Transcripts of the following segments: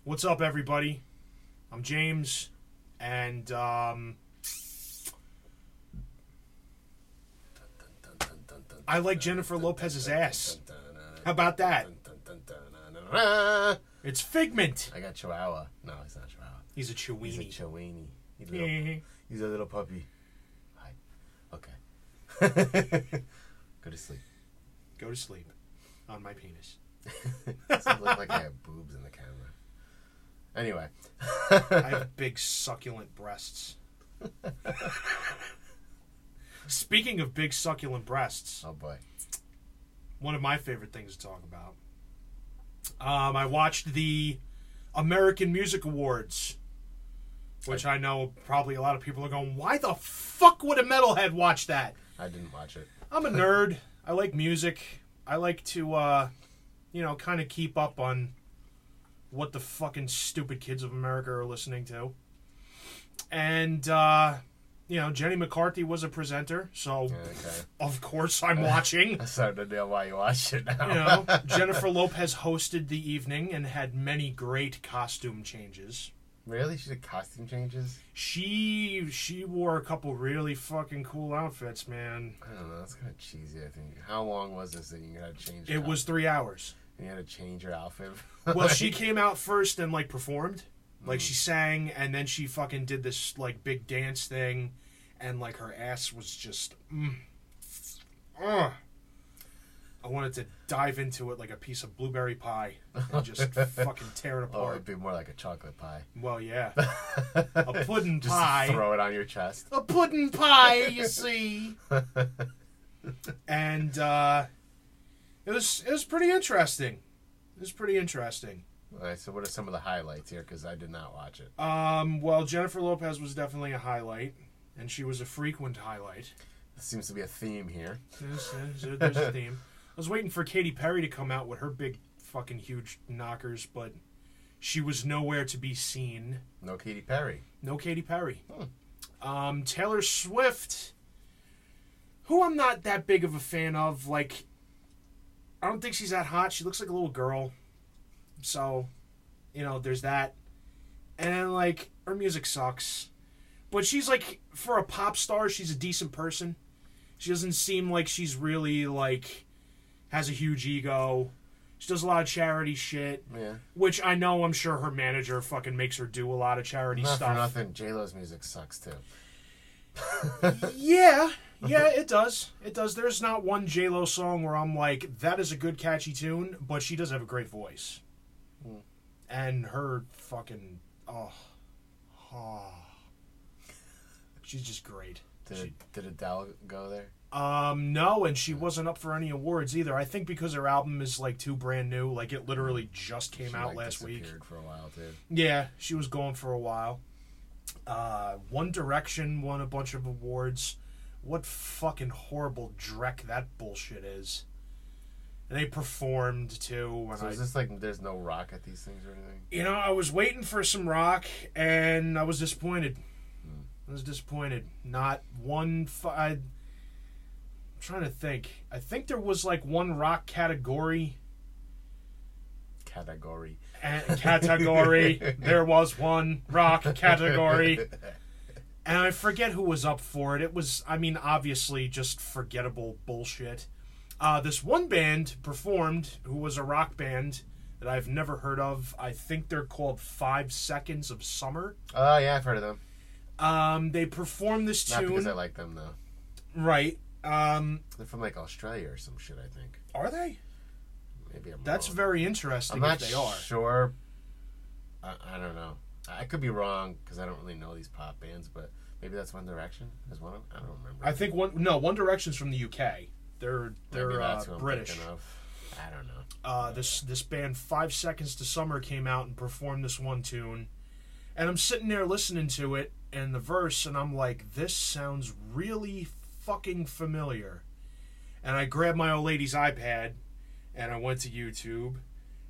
What's up, everybody? I'm James, and I like Jennifer Lopez's ass. How about that? It's Figment. I got Chihuahua. No, he's not Chihuahua. He's a Chiweenie. He's a Chiweenie. He's a little puppy. Hi. Okay. Go to sleep. Go to sleep on my penis. Doesn't look like I have boobs in the camera. Anyway. I have big succulent breasts. Speaking of big succulent breasts. Oh boy. One of my favorite things to talk about. I watched the American Music Awards, which I know probably a lot of people are going, why the fuck would a metalhead watch that? I didn't watch it. I'm a nerd. I like music. I like to, kind of keep up on what the fucking stupid kids of America are listening to. And, Jenny McCarthy was a presenter, so of course I'm watching. I started to know why you watched it now. Jennifer Lopez hosted the evening and had many great costume changes. Really? She did costume changes? She wore a couple really fucking cool outfits, man. I don't know. That's kind of cheesy, I think. How long was this that you had to change? It was 3 hours. And you had to change your outfit? Well, she came out first and, performed. She sang, and then she fucking did this, big dance thing. And, her ass was just... I wanted to dive into it like a piece of blueberry pie and just fucking tear it apart. Oh, it'd be more like a chocolate pie. Well, yeah. A pudding pie. Just throw it on your chest. A pudding pie, you see. And it was pretty interesting. It was pretty interesting. All right, so what are some of the highlights here? Because I did not watch it. Well, Jennifer Lopez was definitely a highlight, and she was a frequent highlight. There seems to be a theme here. There's a theme. I was waiting for Katy Perry to come out with her big fucking huge knockers, but she was nowhere to be seen. No Katy Perry. No Katy Perry. Taylor Swift, who I'm not that big of a fan of. I don't think she's that hot. She looks like a little girl. So, there's that. And then, her music sucks. But she's, for a pop star, she's a decent person. She doesn't seem like she's really, has a huge ego. She does a lot of charity shit. Yeah. Which I'm sure her manager fucking makes her do a lot of charity stuff. Not for nothing, J-Lo's music sucks, too. Yeah, it does. It does. There's not one J-Lo song where I'm like, that is a good, catchy tune, but she does have a great voice. And her fucking... She's just great. Did Adele go there? No, and she wasn't up for any awards either. I think because her album is too brand new. It literally just came out last week. Disappeared for a while too. Yeah, she was gone for a while. One Direction won a bunch of awards. What fucking horrible dreck that bullshit is. And they performed too. So is this there's no rock at these things or anything? I was waiting for some rock, and I was disappointed. I was disappointed. Not one... I'm trying to think. I think there was one rock category. Category. There was one rock category. And I forget who was up for it. It was, obviously just forgettable bullshit. This one band performed, who was a rock band that I've never heard of. I think they're called 5 Seconds of Summer. Oh, yeah, I've heard of them. They performed this tune. Not because I like them, though. Right. They're from Australia or some shit, I think. Are they? Maybe I'm That's wrong. very interesting. I'm not if they are. Sure. I don't know. I could be wrong because I don't really know these pop bands, but maybe that's One Direction is one of them. I don't remember. I think One Direction's from the UK. They're British. I don't know. This band 5 Seconds to Summer came out and performed this one tune, and I'm sitting there listening to it and the verse, and I'm like, this sounds really fucking familiar. And I grabbed my old lady's iPad, and I went to YouTube,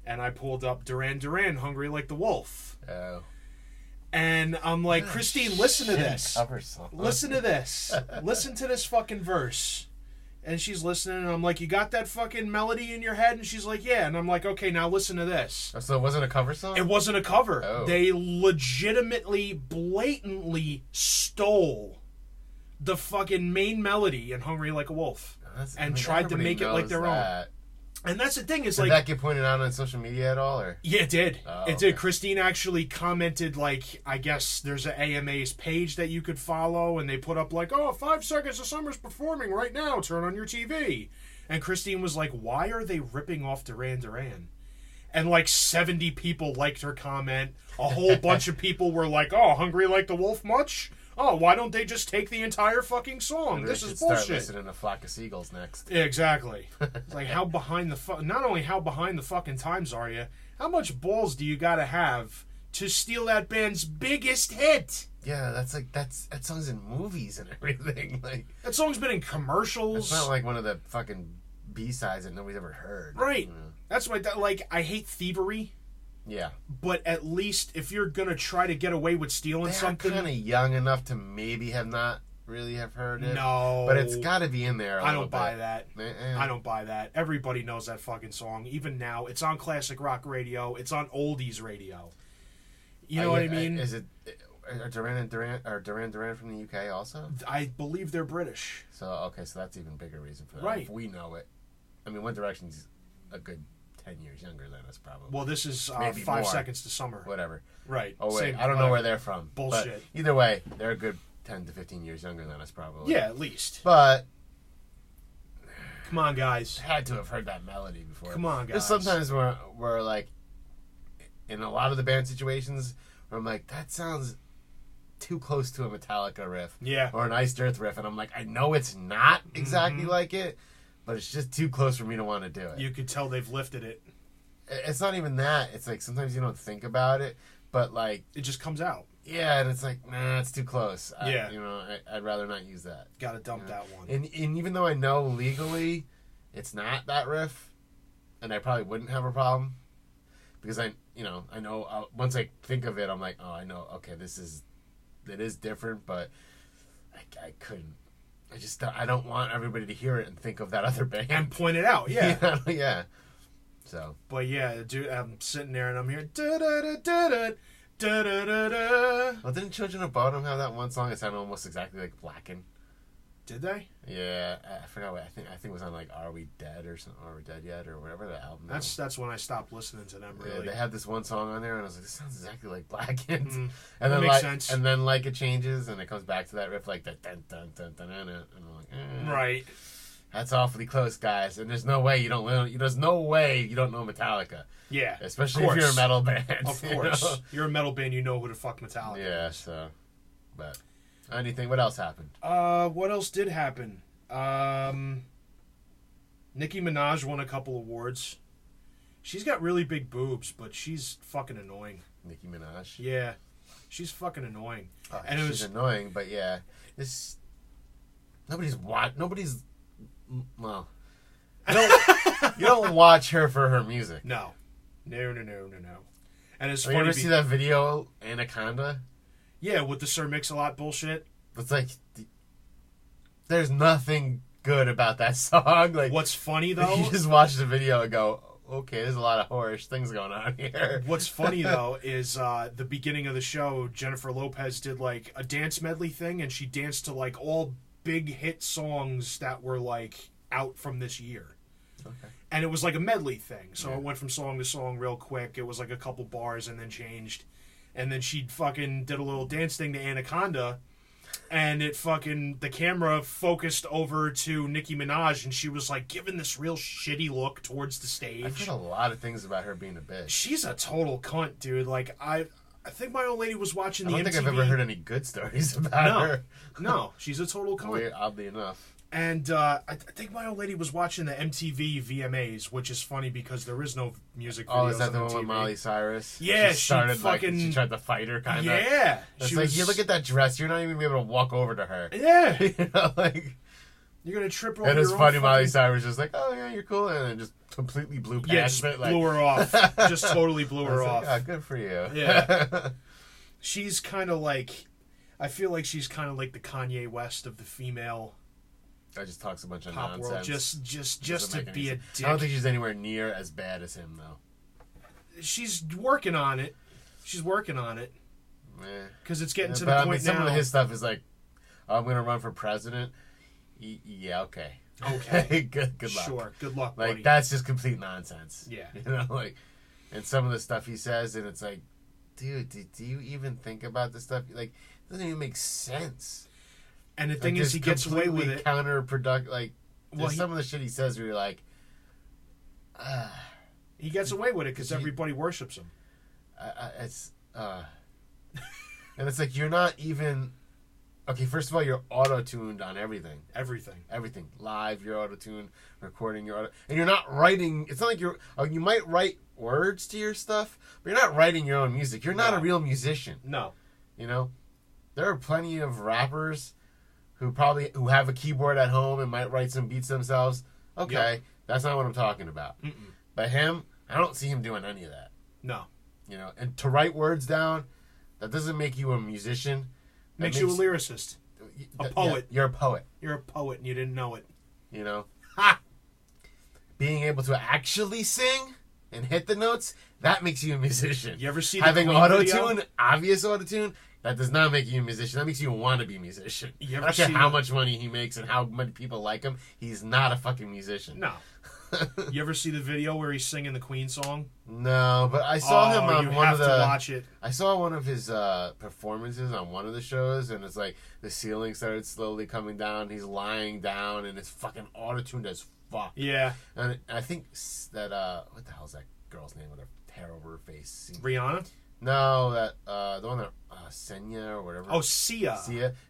and I pulled up Duran Duran, Hungry Like the Wolf. Oh. And I'm like, Christine, listen to this. Cover song. Listen to this. Listen to this fucking verse. And she's listening, and I'm like, you got that fucking melody in your head? And she's like, yeah. And I'm like, okay, now listen to this. So it wasn't a cover song? It wasn't a cover. Oh. They legitimately, blatantly stole the fucking main melody in Hungry Like a Wolf. And tried to make it like their own. And that's the thing, is did like... Did that get pointed out on social media at all? Or? Yeah, it did. Oh, it did. Christine actually commented, like, I guess there's an AMA's page that you could follow, and they put up, like, 5 seconds of Summer's performing right now, turn on your TV. And Christine was like, why are they ripping off Duran Duran? And, like, 70 people liked her comment. A whole bunch of people were like, Hungry Like the Wolf much? Why don't they just take the entire fucking song? Maybe This is bullshit. Start listening to Flock of Seagulls next. Yeah, exactly. It's like, how behind the not only how behind the fucking times are you, how much balls do you gotta have to steal that band's biggest hit? Yeah, that song's in movies and everything. Like, that song's been in commercials. It's not like one of the fucking B-sides that nobody's ever heard. Right. You know? That's why, I hate thievery. Yeah. But at least if you're gonna try to get away with stealing something, kind of young enough to maybe have not really have heard it. No, but it's got to be in there. I don't buy that. Eh. I don't buy that. Everybody knows that fucking song. Even now, it's on classic rock radio. It's on oldies radio. You know what I mean? Is it? Are Duran Duran from the UK also? I believe they're British. So that's even bigger reason for that. Right. If we know it. I mean, One Direction's a good 10 years younger than us, probably. Well, this is 5 more. seconds to Summer. Whatever. Right. Oh, wait. I don't know where they're from. Bullshit. But either way, they're a good 10 to 15 years younger than us, probably. Yeah, at least. But... come on, guys. Had to have heard that melody before. Come on, guys. Sometimes we're like... in a lot of the band situations, where I'm like, that sounds too close to a Metallica riff. Yeah. Or an Iced Earth riff. And I'm like, I know it's not exactly like it, but it's just too close for me to want to do it. You could tell they've lifted it. It's not even that. It's like sometimes you don't think about it, but like... it just comes out. Yeah, and it's like, nah, it's too close. Yeah. I'd rather not use that. Gotta dump that one. And even though I know legally it's not that riff, and I probably wouldn't have a problem, because I know once I think of it, I'm like, oh, I know, okay, it is different, but I couldn't. I don't want everybody to hear it and think of that other band. And point it out, yeah. Yeah. So. But yeah, dude, I'm sitting there and I'm here. Da-da-da-da-da, da-da-da-da. Well, didn't Children of Bodom have that one song that sounded almost exactly like Blackened? Did they? Yeah, I forgot what I think it was on, like, Are We Dead or something, Are We Dead Yet or whatever the album is. That's when I stopped listening to them. Really, yeah, they had this one song on there, and I was like, this sounds exactly like Blackened. And then that makes sense. And then like it changes, and it comes back to that riff, like that dun dun dun dun dun, and I'm like, right. That's awfully close, guys. And there's no way you don't know Metallica. Yeah, especially if you're a metal band. Of course, you're a metal band. You know who the fuck Metallica is. Yeah. So, but anything? What else happened? What else did happen? Nicki Minaj won a couple awards. She's got really big boobs, but she's fucking annoying. Nicki Minaj. Yeah, she's fucking annoying. Oh, and she's annoying, but yeah, nobody's. Well, you don't watch her for her music. No. And it's You funny. ever see that video, Anaconda? Yeah, with the Sir Mix-a-Lot bullshit. It's like, there's nothing good about that song. Like, what's funny though? You just watch the video and go, okay, there's a lot of whorish things going on here. What's funny though is the beginning of the show, Jennifer Lopez did like a dance medley thing, and she danced to like all big hit songs that were like out from this year. Okay. And it was like a medley thing. So it went from song to song real quick. It was like a couple bars and then changed. And then she fucking did a little dance thing to Anaconda. And the camera focused over to Nicki Minaj, and she was like giving this real shitty look towards the stage. I've heard a lot of things about her being a bitch. She's a total cunt, dude. Like, I think my old lady was watching the MTV. I don't think I've ever heard any good stories about her. No, she's a total cunt. Weird, oddly enough. And I think my old lady was watching the MTV VMAs, which is funny because there is no music videos. Oh, is that on the MTV. one with Miley Cyrus? Yeah, she tried to fight her, kind of. Yeah. It's like, you look at that dress, you're not even going to be able to walk over to her. Yeah. Like... you're going to trip over and your it's own funny, Miley Cyrus just like, oh, yeah, you're cool, and then just completely blew past it. Blew her off. Just totally blew her off. Like, good for you. Yeah. She's kind of like... I feel like she's kind of like the Kanye West of the female just talks a bunch of pop nonsense. world, just to be a dick. I don't think she's anywhere near as bad as him, though. She's working on it. Because it's getting to the point some now. of his stuff is like, oh, I'm going to run for president. Yeah, okay. Okay. good luck. Sure, good luck, like, buddy. that's just complete nonsense. Yeah. You know, like, and some of the stuff he says, and it's like, dude, do you even think about this stuff? Like, it doesn't even make sense. And the thing is, he gets away with it. Counterproductive. Like, some of the shit he says where you're like, he gets away with it because everybody worships him. And it's like, you're not even... Okay, first of all, you're auto-tuned on everything. Everything. Live, you're auto-tuned. Recording, you're auto... And you're not writing... It's not like you're... you might write words to your stuff, but you're not writing your own music. You're not a real musician. No. You know? There are plenty of rappers who have a keyboard at home and might write some beats themselves. Okay, That's not what I'm talking about. Mm-mm. But him, I don't see him doing any of that. No. You know, and to write words down, that doesn't make you a musician. Makes you a lyricist. A poet. Yeah, you're a poet. You're a poet and you didn't know it. You know? Ha! Being able to actually sing and hit the notes, that makes you a musician. You ever see the Having Queen auto-tune, video? obvious auto-tune, that does not make you a musician. That makes you want to be a musician. I don't care how much money he makes and how many people like him. He's not a fucking musician. No. You ever see the video where he's singing the Queen song? No, but I saw him on one of the... You have to watch it. I saw one of his performances on one of the shows, and it's like the ceiling started slowly coming down. He's lying down, and it's fucking auto-tuned as fuck. Yeah. And I think that... what the hell's that girl's name with her hair over her face? Rihanna? No, that the one that... Senya or whatever. Oh, Sia.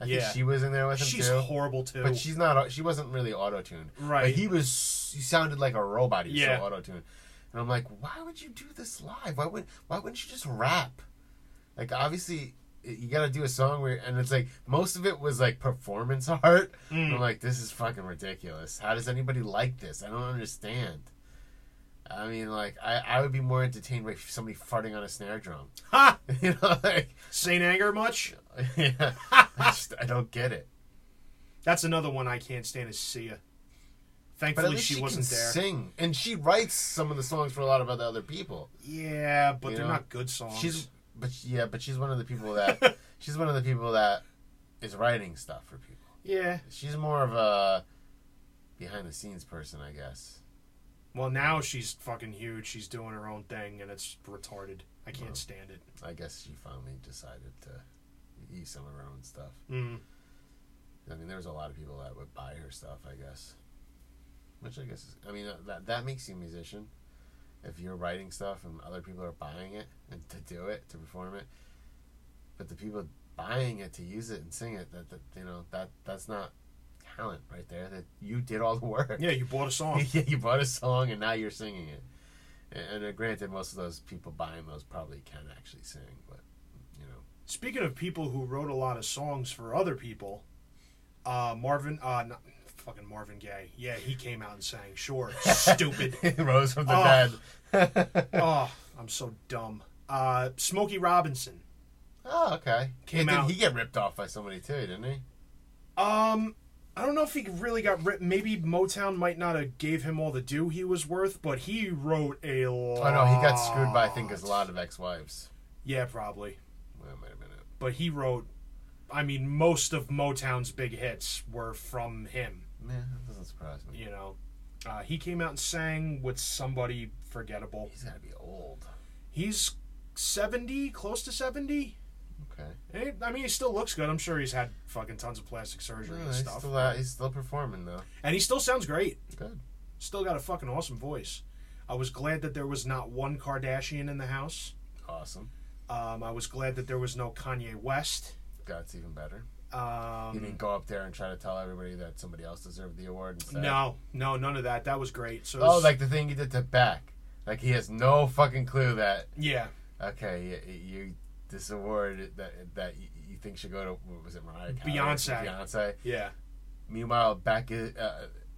I think she was in there with him She's too. horrible too. But she's not. She wasn't really auto-tuned. Right. Like, he sounded like a robot. He was so auto-tuned. And I'm like, why would you do this live? Why wouldn't you just rap? Like, obviously, you got to do a song where, and it's like most of it was like performance art. And I'm like, this is fucking ridiculous. How does anybody like this? I don't understand. I mean, like, I would be more entertained by somebody farting on a snare drum. Ha! You know, like... Saint Anger much? Yeah. I don't get it. That's another one I can't stand is Sia. Thankfully, she wasn't there. Sing. And she writes some of the songs for a lot of other people. Yeah, but they're not good songs. She's one of the people that... she's one of the people that is writing stuff for people. Yeah. She's more of a behind-the-scenes person, I guess. Well, now she's fucking huge. She's doing her own thing, and it's retarded. I can't stand it. I guess she finally decided to eat some of her own stuff. Mm. I mean, there's a lot of people that would buy her stuff, I guess. Which I guess is... I mean, that makes you a musician. If you're writing stuff and other people are buying it and to do it, to perform it. But the people buying it to use it and sing it, that's not... talent right there, that you did all the work. Yeah, you bought a song. Yeah, you bought a song and now you're singing it. And granted, most of those people buying those probably can actually sing, but Speaking of people who wrote a lot of songs for other people, Marvin Gaye. Yeah, he came out and sang. Sure, stupid. He rose from the dead. Oh, I'm so dumb. Smokey Robinson. Oh, okay. Came out. Did he get ripped off by somebody too, didn't he? I don't know if he really got ripped. Maybe Motown might not have gave him all the due he was worth, but he wrote a lot. Oh, no, he got screwed by, I think, a lot of ex-wives. Yeah, probably. Well, that might have been it. But he wrote, I mean, most of Motown's big hits were from him. Man, that doesn't surprise me. You know, he came out and sang with somebody forgettable. He's got to be old. He's 70, close to 70. Okay. I mean, he still looks good. I'm sure he's had fucking tons of plastic surgery and stuff. He's still performing, though. And he still sounds great. Good. Still got a fucking awesome voice. I was glad that there was not one Kardashian in the house. Awesome. I was glad that there was no Kanye West. That's even better. He didn't go up there and try to tell everybody that somebody else deserved the award instead. No, none of that. That was great. So like the thing he did to Beck. Like, he has no fucking clue that... Yeah. Okay, you this award that you think should go to, what was it, Mariah Carey? Beyonce. Beyonce. Yeah. Meanwhile,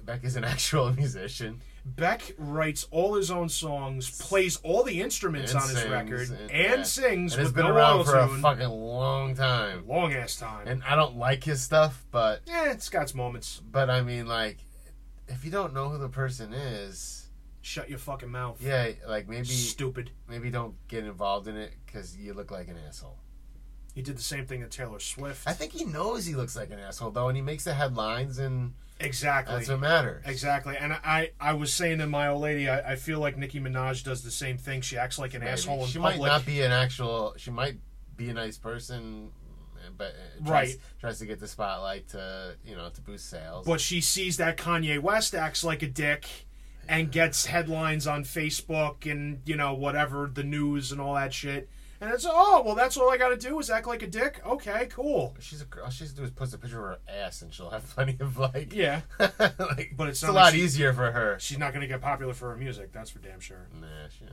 Beck is an actual musician. Beck writes all his own songs, plays all the instruments on his record, and sings and with been no around for a auto-tune. fucking long time. Long ass time. And I don't like his stuff, but it's got its moments. But I mean, like, if you don't know who the person is, shut your fucking mouth. Yeah, like maybe stupid. Maybe don't get involved in it because you look like an asshole. He did the same thing to Taylor Swift. I think he knows he looks like an asshole though, and he makes the headlines and. Exactly. That's what matters. Exactly. And I was saying to my old lady, I feel like Nicki Minaj does the same thing. She acts like an asshole in she public. She might not be an actual... She might be a nice person, but tries to get the spotlight to, to boost sales. But she sees that Kanye West acts like a dick and gets headlines on Facebook and, whatever, the news and all that shit. And it's, that's all I gotta do is act like a dick? Okay, cool. She's a girl. All she has to do is post a picture of her ass and she'll have plenty of, Yeah. But it's a lot easier for her. She's not gonna get popular for her music, that's for damn sure. Nah, she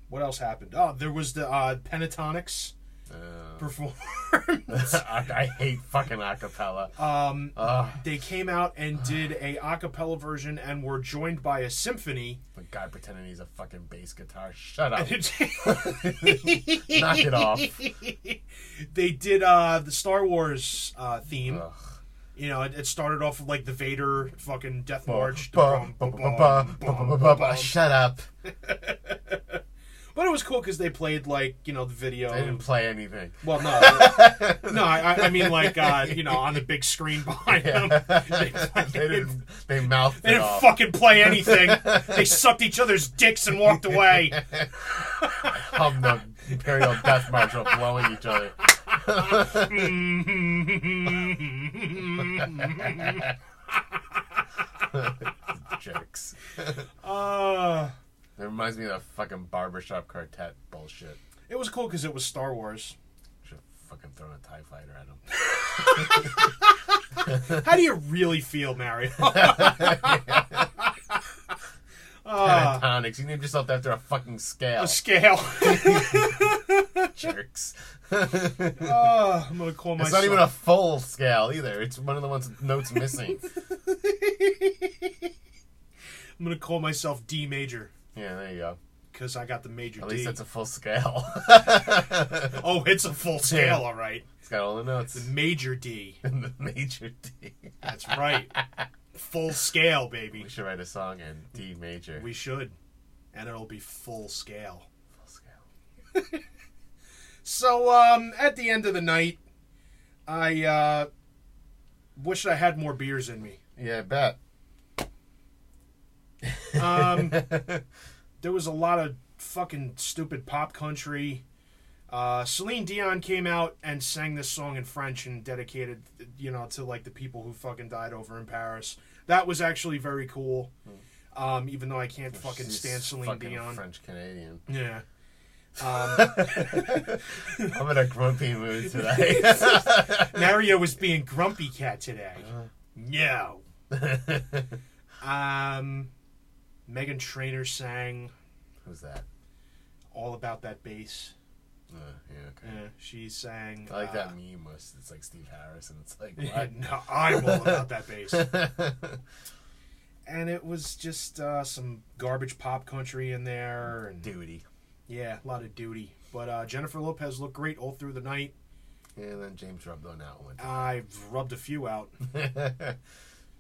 what else happened? Oh, there was the Pentatonics performance. I hate fucking acapella. They came out and did a acapella version and were joined by a symphony. The guy pretending he's a fucking bass guitar. Shut up. Knock it off. They did the Star Wars theme. Ugh. It started off with like the Vader fucking Death March. Shut up. But it was cool because they played the video. They didn't play anything. Well, no, no. I mean on the big screen behind them. They mouthed it. They didn't fucking play anything. They sucked each other's dicks and walked away. Hummed the Imperial Death March while blowing each other. Jerks. It reminds me of the fucking barbershop quartet bullshit. It was cool because it was Star Wars. Should have fucking thrown a TIE fighter at him. How do you really feel, Mario? Pentatonics. You named yourself after a fucking scale. A scale. Jerks. I'm gonna call myself. It's not even a full scale either. It's one of the ones with notes missing. I'm gonna call myself D major. Yeah, there you go. Because I got the major D. At least it's a full scale. Oh, it's a full scale, all right. It's got all the notes. The major D. The major D. That's right. Full scale, baby. We should write a song in D major. We should. And it'll be full scale. Full scale. So, at the end of the night, I wish I had more beers in me. Yeah, I bet. There was a lot of fucking stupid pop country. Celine Dion came out and sang this song in French and dedicated, to the people who fucking died over in Paris. That was actually very cool. Even though I can't fucking stand Celine Dion. French Canadian. Yeah. I'm in a grumpy mood today. Mario was being grumpy cat today. No. Meghan Trainor sang. Who's that? All About That Bass. Yeah, okay. Yeah, she sang. I like that meme where it's like Steve Harris and it's like, what? No, I'm all about that bass. And it was just some garbage pop country in there. And duty. Yeah, a lot of duty. But Jennifer Lopez looked great all through the night. Yeah, and then James rubbed on that one. I've rubbed a few out.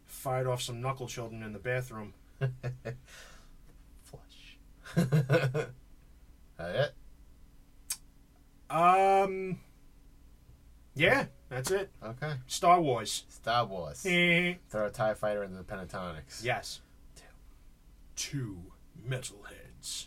Fired off some knuckle children in the bathroom. Flush. That it? Yeah, that's it. Okay. Star Wars. Star Wars. Throw a TIE fighter into the Pentatonics. Yes. Two Metalheads.